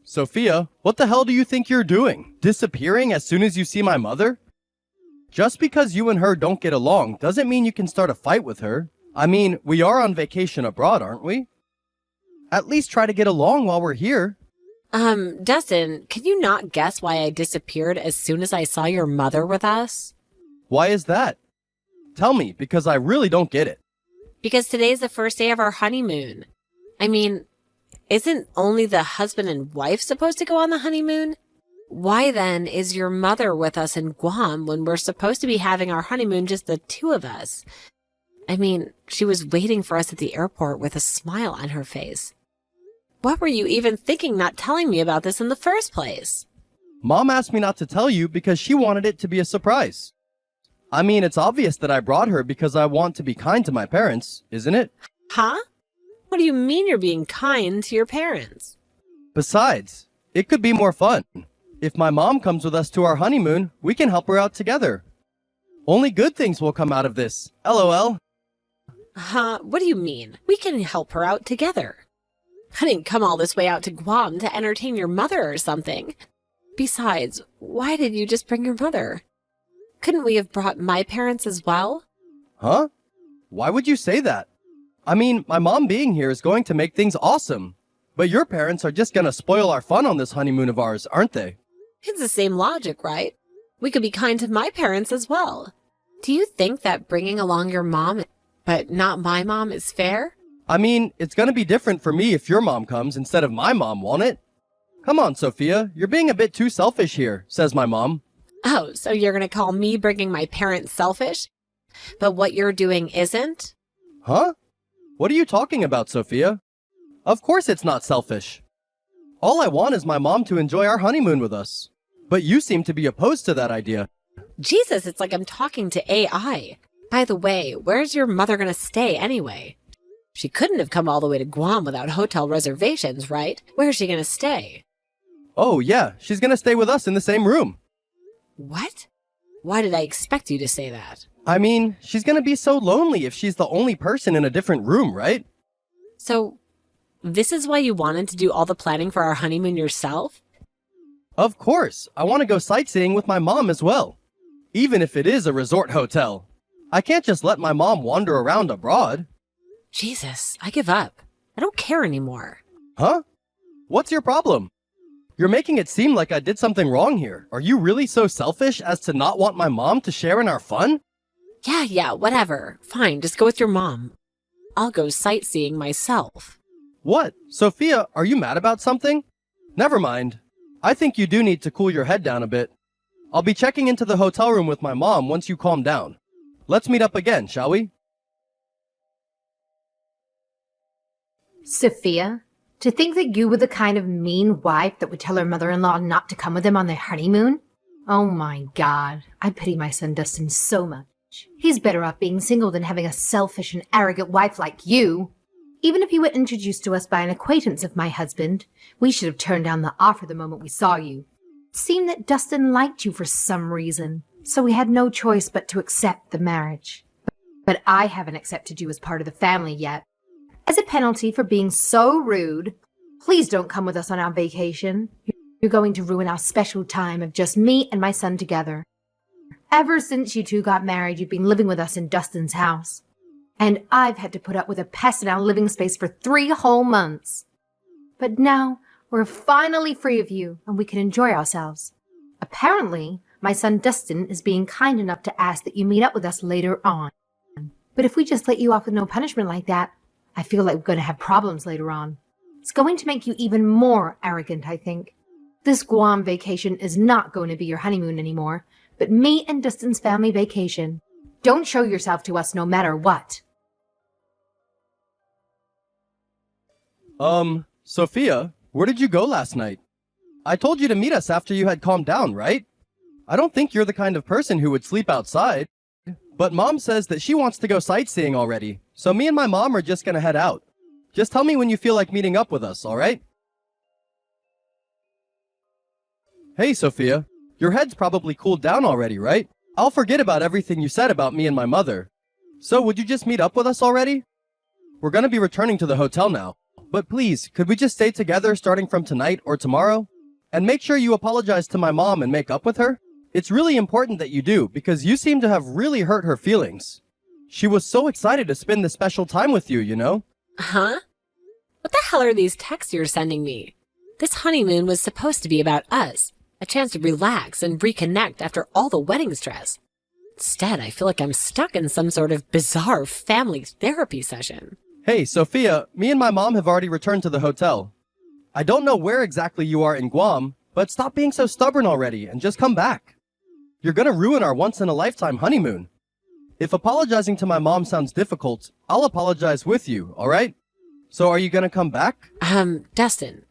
Sophia, what the hell do you think you're doing? Disappearing as soon as you see my mother? Just because you and her don't get along doesn't mean you can start a fight with her. I mean, we are on vacation abroad, aren't we? At least try to get along while we're here. Dustin, can you not guess why I disappeared as soon as I saw your mother with us? Why is that? Tell me, because I really don't get it. Because today's the first day of our honeymoon. I mean, isn't only the husband and wife supposed to go on the honeymoon? Why then is your mother with us in Guam when we're supposed to be having our honeymoon just the two of us? I mean, she was waiting for us at the airport with a smile on her face. What were you even thinking not telling me about this in the first place? Mom asked me not to tell you because she wanted it to be a surprise. I mean, it's obvious that I brought her because I want to be kind to my parents, isn't it? Huh? What do you mean you're being kind to your parents? Besides, it could be more fun. If my mom comes with us to our honeymoon, we can help her out together. Only good things will come out of this. LOL. Huh? What do you mean? We can help her out together. I didn't come all this way out to Guam to entertain your mother or something. Besides, why did you just bring your mother? Couldn't we have brought my parents as well? Huh? Why would you say that? I mean, my mom being here is going to make things awesome. But your parents are just gonna spoil our fun on this honeymoon of ours, aren't they? It's the same logic, right? We could be kind to my parents as well. Do you think that bringing along your mom, but not my mom, is fair? I mean, it's gonna be different for me if your mom comes instead of my mom, won't it? Come on, Sophia, you're being a bit too selfish here, says my mom. Oh, so you're gonna call me bringing my parents selfish? But what you're doing isn't? Huh? What are you talking about, Sophia? Of course it's not selfish. All I want is my mom to enjoy our honeymoon with us. But you seem to be opposed to that idea. Jesus, it's like I'm talking to AI. By the way, where's your mother gonna stay anyway? She couldn't have come all the way to Guam without hotel reservations, right? Where's she gonna stay? Oh yeah, she's gonna stay with us in the same room. What? Why did I expect you to say that? I mean, she's gonna be so lonely if she's the only person in a different room, right? So, this is why you wanted to do all the planning for our honeymoon yourself? Of course, I want to go sightseeing with my mom as well. Even if it is a resort hotel. I can't just let my mom wander around abroad. Jesus, I give up. I don't care anymore. Huh? What's your problem? You're making it seem like I did something wrong here. Are you really so selfish as to not want my mom to share in our fun? Yeah, whatever. Fine, just go with your mom. I'll go sightseeing myself. What? Sophia, are you mad about something? Never mind. I think you do need to cool your head down a bit. I'll be checking into the hotel room with my mom once you calm down. Let's meet up again, shall we? Sophia, to think that you were the kind of mean wife that would tell her mother-in-law not to come with them on their honeymoon? Oh my God, I pity my son Dustin so much. He's better off being single than having a selfish and arrogant wife like you. Even if you were introduced to us by an acquaintance of my husband, we should have turned down the offer the moment we saw you. It seemed that Dustin liked you for some reason, so we had no choice but to accept the marriage. But I haven't accepted you as part of the family yet. As a penalty for being so rude, please don't come with us on our vacation. You're going to ruin our special time of just me and my son together. Ever since you two got married, you've been living with us in Dustin's house. And I've had to put up with a pest in our living space for 3 whole months. But now we're finally free of you and we can enjoy ourselves. Apparently, my son Dustin is being kind enough to ask that you meet up with us later on. But if we just let you off with no punishment like that, I feel like we're going to have problems later on. It's going to make you even more arrogant, I think. This Guam vacation is not going to be your honeymoon anymore, but me and Dustin's family vacation. Don't show yourself to us no matter what. Sophia, where did you go last night? I told you to meet us after you had calmed down, right? I don't think you're the kind of person who would sleep outside. But Mom says that she wants to go sightseeing already, so me and my mom are just gonna head out. Just tell me when you feel like meeting up with us, alright? Hey, Sophia, your head's probably cooled down already, right? I'll forget about everything you said about me and my mother. So would you just meet up with us already? We're gonna be returning to the hotel now. but please, could we just stay together starting from tonight or tomorrow? And make sure you apologize to my mom and make up with her? It's really important that you do, because you seem to have really hurt her feelings. She was so excited to spend this special time with you, you know? Huh? What the hell are these texts you're sending me? This honeymoon was supposed to be about us, a chance to relax and reconnect after all the wedding stress. Instead, I feel like I'm stuck in some sort of bizarre family therapy session. Hey, Sophia, me and my mom have already returned to the hotel. I don't know where exactly you are in Guam, but stop being so stubborn already and just come back. You're gonna ruin our once-in-a-lifetime honeymoon. If apologizing to my mom sounds difficult, I'll apologize with you, alright? So are you gonna come back? Dustin,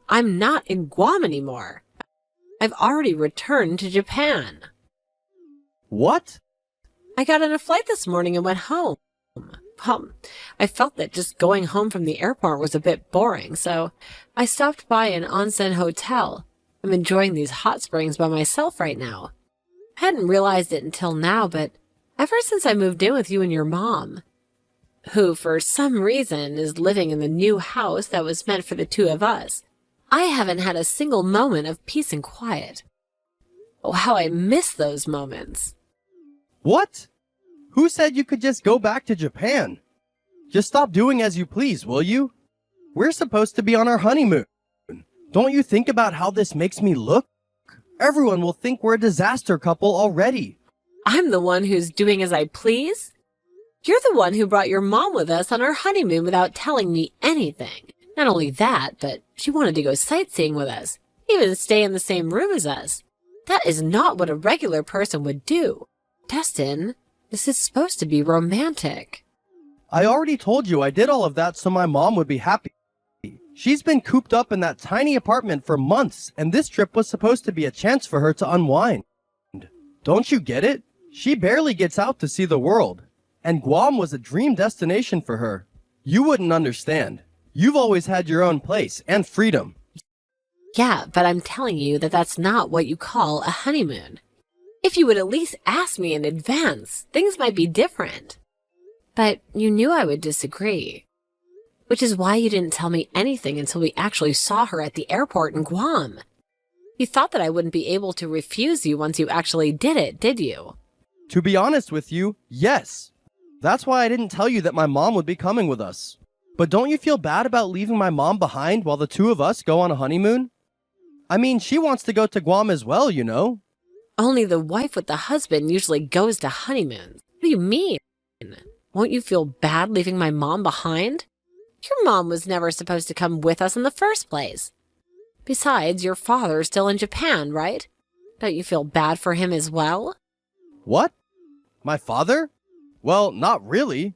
I'm not in Guam anymore. I've already returned to Japan. What? I got on a flight this morning and went home. I felt that just going home from the airport was a bit boring, so I stopped by an onsen hotel. I'm enjoying these hot springs by myself right now. I hadn't realized it until now, but ever since I moved in with you and your mom, who for some reason is living in the new house that was meant for the two of us, I haven't had a single moment of peace and quiet. Oh, how I miss those moments. What? Who said you could just go back to Japan? Just stop doing as you please, will you? We're supposed to be on our honeymoon. Don't you think about how this makes me look? Everyone will think we're a disaster couple already. I'm the one who's doing as I please? You're the one who brought your mom with us on our honeymoon without telling me anything. Not only that, but she wanted to go sightseeing with us, even stay in the same room as us. That is not what a regular person would do. Dustin, this is supposed to be romantic. I already told you I did all of that so my mom would be happy. She's been cooped up in that tiny apartment for months, and this trip was supposed to be a chance for her to unwind. Don't you get it? She barely gets out to see the world, and Guam was a dream destination for her. You wouldn't understand. You've always had your own place and freedom. Yeah, but I'm telling you that that's not what you call a honeymoon. If you would at least ask me in advance, things might be different. But you knew I would disagree. Which is why you didn't tell me anything until we actually saw her at the airport in Guam. You thought that I wouldn't be able to refuse you once you actually did it, did you? To be honest with you, yes. That's why I didn't tell you that my mom would be coming with us. But don't you feel bad about leaving my mom behind while the two of us go on a honeymoon? I mean, she wants to go to Guam as well, you know? Only the wife with the husband usually goes to honeymoons. What do you mean? Won't you feel bad leaving my mom behind? Your mom was never supposed to come with us in the first place. Besides, your father's still in Japan, right? Don't you feel bad for him as well? What? My father? Well, not really.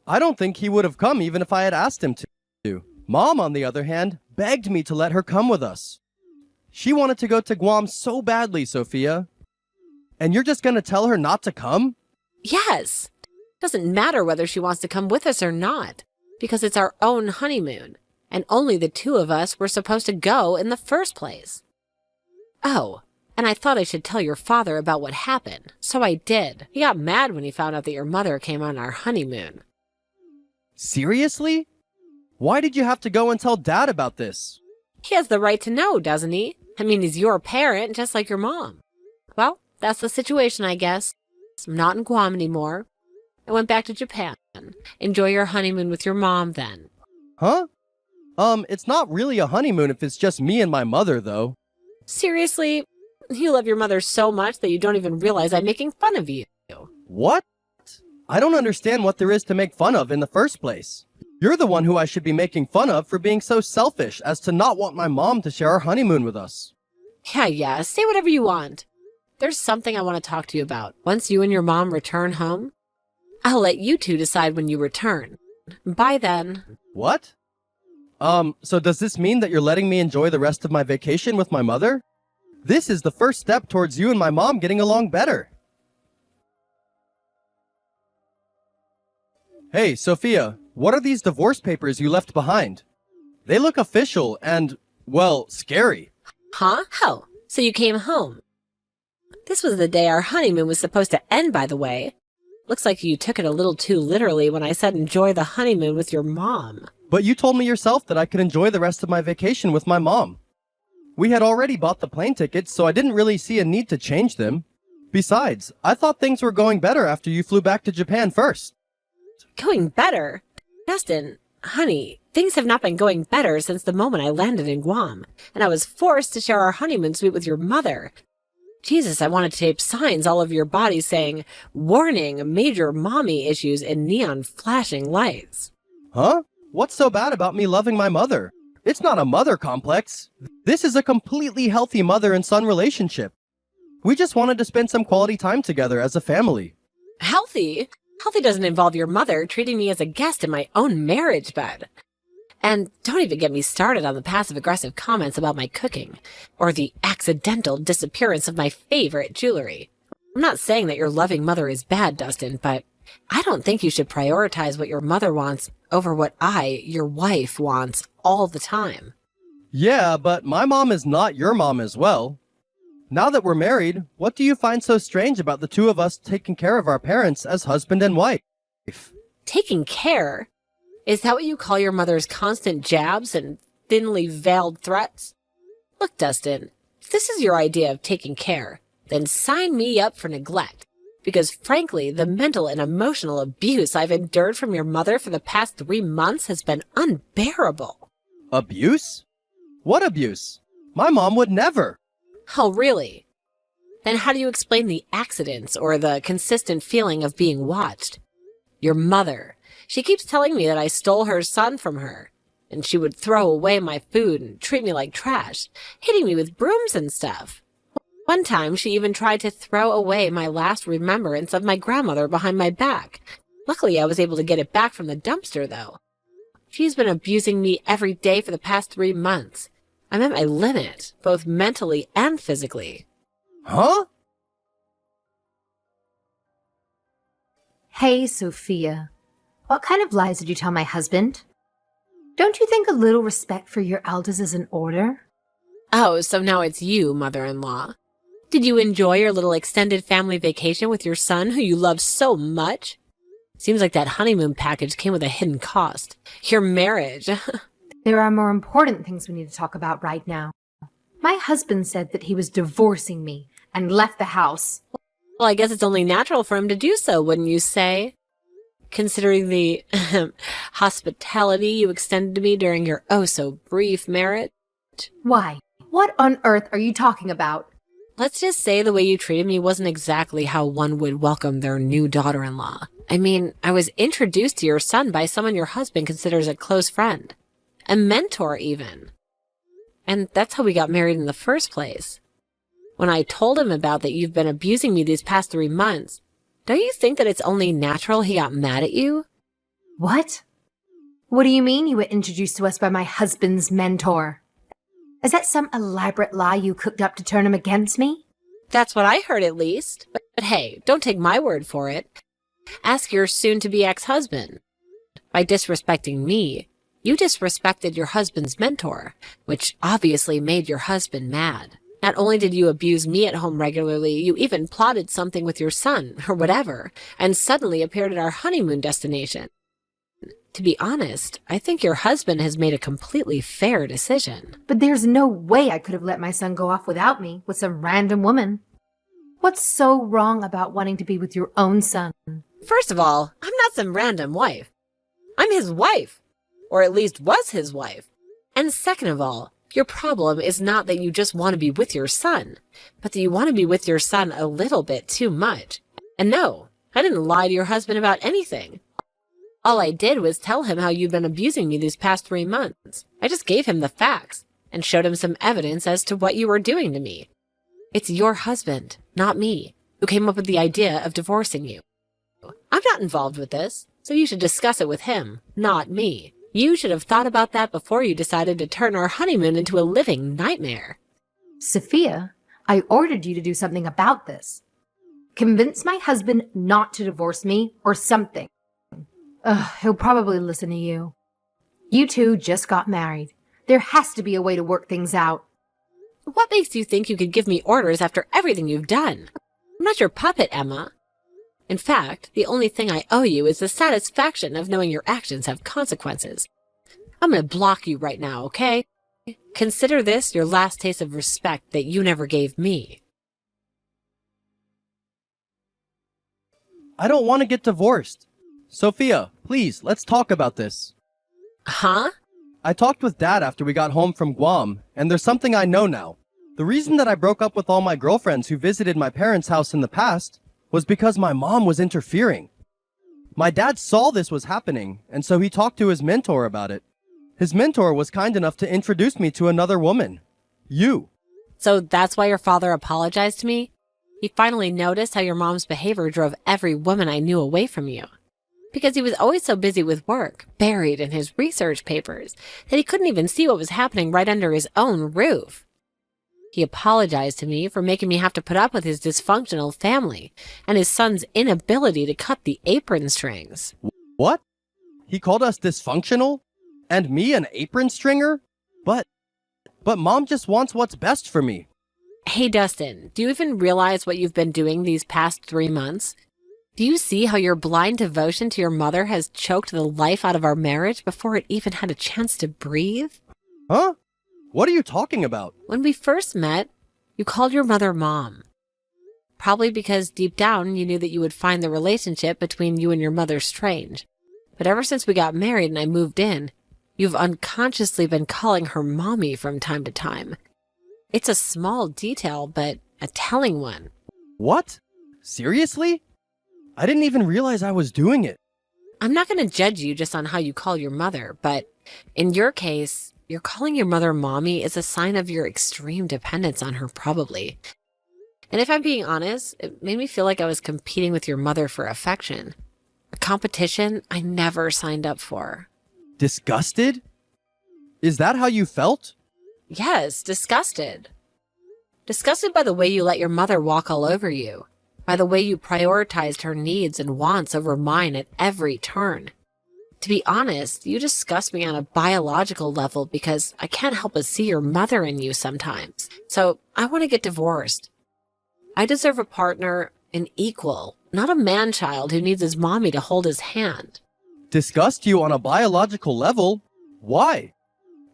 I don't think he would have come even if I had asked him to. Mom, on the other hand, begged me to let her come with us. She wanted to go to Guam so badly, Sophia. And you're just gonna tell her not to come? Yes. Doesn't matter whether she wants to come with us or not, because it's our own honeymoon, and only the two of us were supposed to go in the first place. Oh, and I thought I should tell your father about what happened, so I did. He got mad when he found out that your mother came on our honeymoon. Seriously? Why did you have to go and tell Dad about this? He has the right to know, doesn't he? I mean, he's your parent, just like your mom. Well, that's the situation, I guess. I'm not in Guam anymore. I went back to Japan. Enjoy your honeymoon with your mom, then. Huh? It's not really a honeymoon if it's just me and my mother, though. Seriously? You love your mother so much that you don't even realize I'm making fun of you. What? I don't understand what there is to make fun of in the first place. You're the one who I should be making fun of for being so selfish as to not want my mom to share our honeymoon with us. Yeah, say whatever you want. There's something I want to talk to you about. Once you and your mom return home, I'll let you two decide when you return. By then. What? So does this mean that you're letting me enjoy the rest of my vacation with my mother? This is the first step towards you and my mom getting along better. Hey, Sophia, what are these divorce papers you left behind? They look official and, well, scary. Huh? Oh, so you came home. This was the day our honeymoon was supposed to end, by the way. Looks like you took it a little too literally when I said enjoy the honeymoon with your mom. But you told me yourself that I could enjoy the rest of my vacation with my mom. We had already bought the plane tickets, so I didn't really see a need to change them. Besides, I thought things were going better after you flew back to Japan first. Going better? Justin, honey, things have not been going better since the moment I landed in Guam, and I was forced to share our honeymoon suite with your mother. Jesus, I wanted to tape signs all over your body saying, "Warning, major mommy issues" in neon flashing lights. Huh? What's so bad about me loving my mother? It's not a mother complex. This is a completely healthy mother and son relationship. We just wanted to spend some quality time together as a family. Healthy? Healthy doesn't involve your mother treating me as a guest in my own marriage bed. And don't even get me started on the passive-aggressive comments about my cooking, or the accidental disappearance of my favorite jewelry. I'm not saying that your loving mother is bad, Dustin, but I don't think you should prioritize what your mother wants over what your wife, wants all the time. Yeah, but my mom is not your mom as well. Now that we're married, what do you find so strange about the two of us taking care of our parents as husband and wife? Taking care? Is that what you call your mother's constant jabs and thinly veiled threats? Look, Dustin, if this is your idea of taking care, then sign me up for neglect. Because frankly, the mental and emotional abuse I've endured from your mother for the past 3 months has been unbearable. Abuse? What abuse? My mom would never. Oh, really? Then how do you explain the accidents or the consistent feeling of being watched? Your mother. She keeps telling me that I stole her son from her, and she would throw away my food and treat me like trash, hitting me with brooms and stuff. One time, she even tried to throw away my last remembrance of my grandmother behind my back. Luckily, I was able to get it back from the dumpster, though. She's been abusing me every day for the past 3 months. I'm at my limit, both mentally and physically. Huh? Hey, Sophia. What kind of lies did you tell my husband? Don't you think a little respect for your elders is in order? Oh, so now it's you, mother-in-law. Did you enjoy your little extended family vacation with your son, who you love so much? Seems like that honeymoon package came with a hidden cost. Your marriage. There are more important things we need to talk about right now. My husband said that he was divorcing me and left the house. Well, I guess it's only natural for him to do so, wouldn't you say? Considering the hospitality you extended to me during your oh-so-brief marriage. Why? What on earth are you talking about? Let's just say the way you treated me wasn't exactly how one would welcome their new daughter-in-law. I mean, I was introduced to your son by someone your husband considers a close friend. A mentor, even. And that's how we got married in the first place. When I told him about that you've been abusing me these past 3 months, don't you think that it's only natural he got mad at you? What? What do you mean you were introduced to us by my husband's mentor? Is that some elaborate lie you cooked up to turn him against me? That's what I heard, at least. But hey, don't take my word for it. Ask your soon-to-be ex-husband. By disrespecting me, you disrespected your husband's mentor, which obviously made your husband mad. Not only did you abuse me at home regularly, you even plotted something with your son, or whatever, and suddenly appeared at our honeymoon destination. To be honest, I think your husband has made a completely fair decision. But there's no way I could have let my son go off without me with some random woman. What's so wrong about wanting to be with your own son? First of all, I'm not some random wife. I'm his wife, or at least was his wife. And second of all, your problem is not that you just want to be with your son, but that you want to be with your son a little bit too much. And no, I didn't lie to your husband about anything. All I did was tell him how you've been abusing me these past 3 months. I just gave him the facts and showed him some evidence as to what you were doing to me. It's your husband, not me, who came up with the idea of divorcing you. I'm not involved with this, so you should discuss it with him, not me. You should have thought about that before you decided to turn our honeymoon into a living nightmare. Sophia, I ordered you to do something about this. Convince my husband not to divorce me or something. He'll probably listen to you. You two just got married. There has to be a way to work things out. What makes you think you could give me orders after everything you've done? I'm not your puppet, Emma. In fact, the only thing I owe you is the satisfaction of knowing your actions have consequences. I'm gonna block you right now, okay? Consider this your last taste of respect that you never gave me. I don't want to get divorced. Sophia, please, let's talk about this. Huh? I talked with Dad after we got home from Guam, and there's something I know now. The reason that I broke up with all my girlfriends who visited my parents' house in the past was because my mom was interfering. My dad saw this was happening, and so he talked to his mentor about it. His mentor was kind enough to introduce me to another woman. You. So that's why your father apologized to me? He finally noticed how your mom's behavior drove every woman I knew away from you. Because he was always so busy with work, buried in his research papers, that he couldn't even see what was happening right under his own roof. He apologized to me for making me have to put up with his dysfunctional family and his son's inability to cut the apron strings. What? He called us dysfunctional? And me an apron stringer? But Mom just wants what's best for me. Hey, Dustin, do you even realize what you've been doing these past 3 months? Do you see how your blind devotion to your mother has choked the life out of our marriage before it even had a chance to breathe? Huh? What are you talking about? When we first met, you called your mother Mom. Probably because deep down you knew that you would find the relationship between you and your mother strange. But ever since we got married and I moved in, you've unconsciously been calling her Mommy from time to time. It's a small detail, but a telling one. What? Seriously? I didn't even realize I was doing it. I'm not going to judge you just on how you call your mother, but in your case, you're calling your mother Mommy is a sign of your extreme dependence on her, probably. And if I'm being honest, it made me feel like I was competing with your mother for affection. A competition I never signed up for. Disgusted? Is that how you felt? Yes, disgusted. Disgusted by the way you let your mother walk all over you, by the way you prioritized her needs and wants over mine at every turn. To be honest, you disgust me on a biological level because I can't help but see your mother in you sometimes. So I want to get divorced. I deserve a partner, an equal, not a man-child who needs his mommy to hold his hand. Disgust you on a biological level? Why?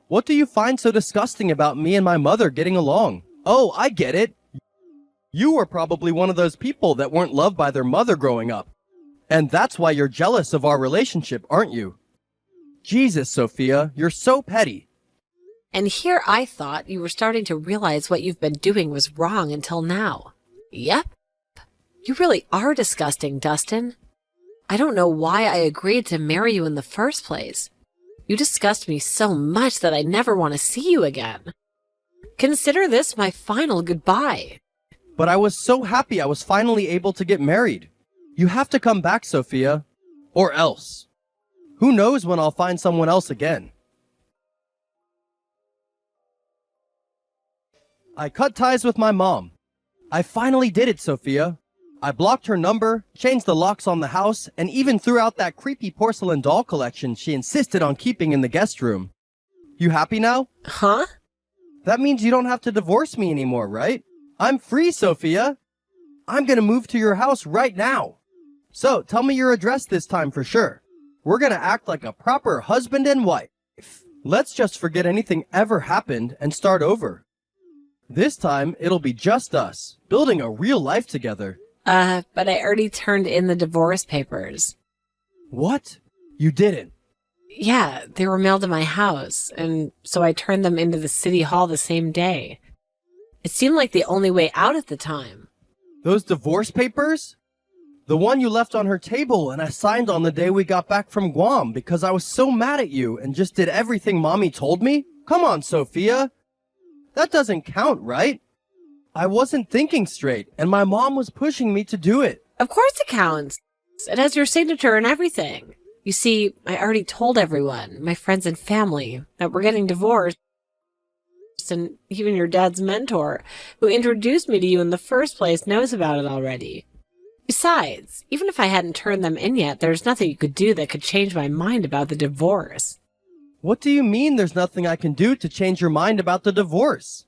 What do you find so disgusting about me and my mother getting along? Oh, I get it. You were probably one of those people that weren't loved by their mother growing up. And that's why you're jealous of our relationship, aren't you? Jesus, Sophia, you're so petty. And here I thought you were starting to realize what you've been doing was wrong until now. Yep. You really are disgusting, Dustin. I don't know why I agreed to marry you in the first place. You disgust me so much that I never want to see you again. Consider this my final goodbye. But I was so happy I was finally able to get married. You have to come back, Sophia. Or else. Who knows when I'll find someone else again. I cut ties with my mom. I finally did it, Sophia. I blocked her number, changed the locks on the house, and even threw out that creepy porcelain doll collection she insisted on keeping in the guest room. You happy now? Huh? That means you don't have to divorce me anymore, right? I'm free, Sophia. I'm gonna move to your house right now. So, tell me your address this time for sure. We're gonna act like a proper husband and wife. Let's just forget anything ever happened and start over. This time, it'll be just us, building a real life together. But I already turned in the divorce papers. What? You didn't? Yeah, they were mailed to my house, and so I turned them into the city hall the same day. It seemed like the only way out at the time. Those divorce papers? The one you left on her table and I signed on the day we got back from Guam because I was so mad at you and just did everything Mommy told me? Come on, Sophia. That doesn't count, right? I wasn't thinking straight, and my mom was pushing me to do it. Of course it counts. It has your signature and everything. You see, I already told everyone, my friends and family, that we're getting divorced. And even your dad's mentor, who introduced me to you in the first place, knows about it already. Besides, even if I hadn't turned them in yet, there's nothing you could do that could change my mind about the divorce. What do you mean there's nothing I can do to change your mind about the divorce?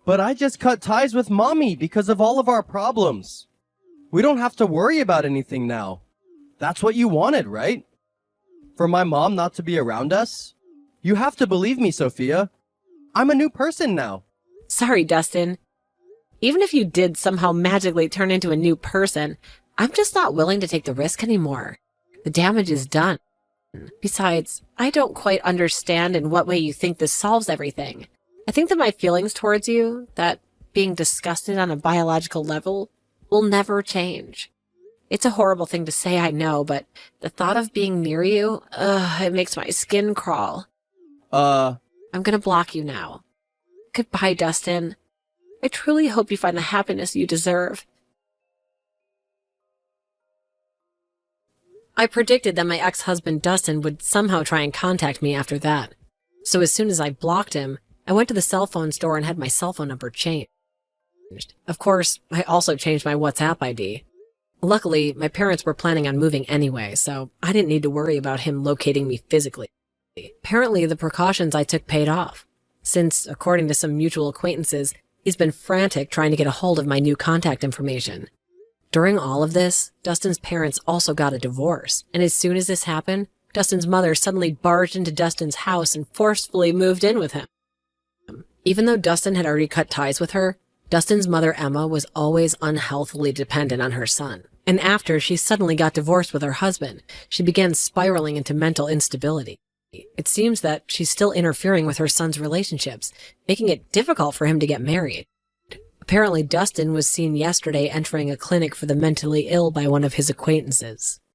But I just cut ties with Mommy because of all of our problems. We don't have to worry about anything now. That's what you wanted, right? For my mom not to be around us? You have to believe me, Sophia. I'm a new person now. Sorry, Dustin. Even if you did somehow magically turn into a new person, I'm just not willing to take the risk anymore. The damage is done. Besides, I don't quite understand in what way you think this solves everything. I think that my feelings towards you, that being disgusted on a biological level, will never change. It's a horrible thing to say, I know, but the thought of being near you, it makes my skin crawl. I'm gonna block you now. Goodbye, Dustin. I truly hope you find the happiness you deserve. I predicted that my ex-husband Dustin would somehow try and contact me after that. So as soon as I blocked him, I went to the cell phone store and had my cell phone number changed. Of course, I also changed my WhatsApp ID. Luckily, my parents were planning on moving anyway, so I didn't need to worry about him locating me physically. Apparently, the precautions I took paid off, since, according to some mutual acquaintances, he's been frantic trying to get a hold of my new contact information. During all of this, Dustin's parents also got a divorce, and as soon as this happened, Dustin's mother suddenly barged into Dustin's house and forcefully moved in with him. Even though Dustin had already cut ties with her, Dustin's mother, Emma, was always unhealthily dependent on her son. And after she suddenly got divorced with her husband, she began spiraling into mental instability. It seems that she's still interfering with her son's relationships, making it difficult for him to get married. Apparently, Dustin was seen yesterday entering a clinic for the mentally ill by one of his acquaintances.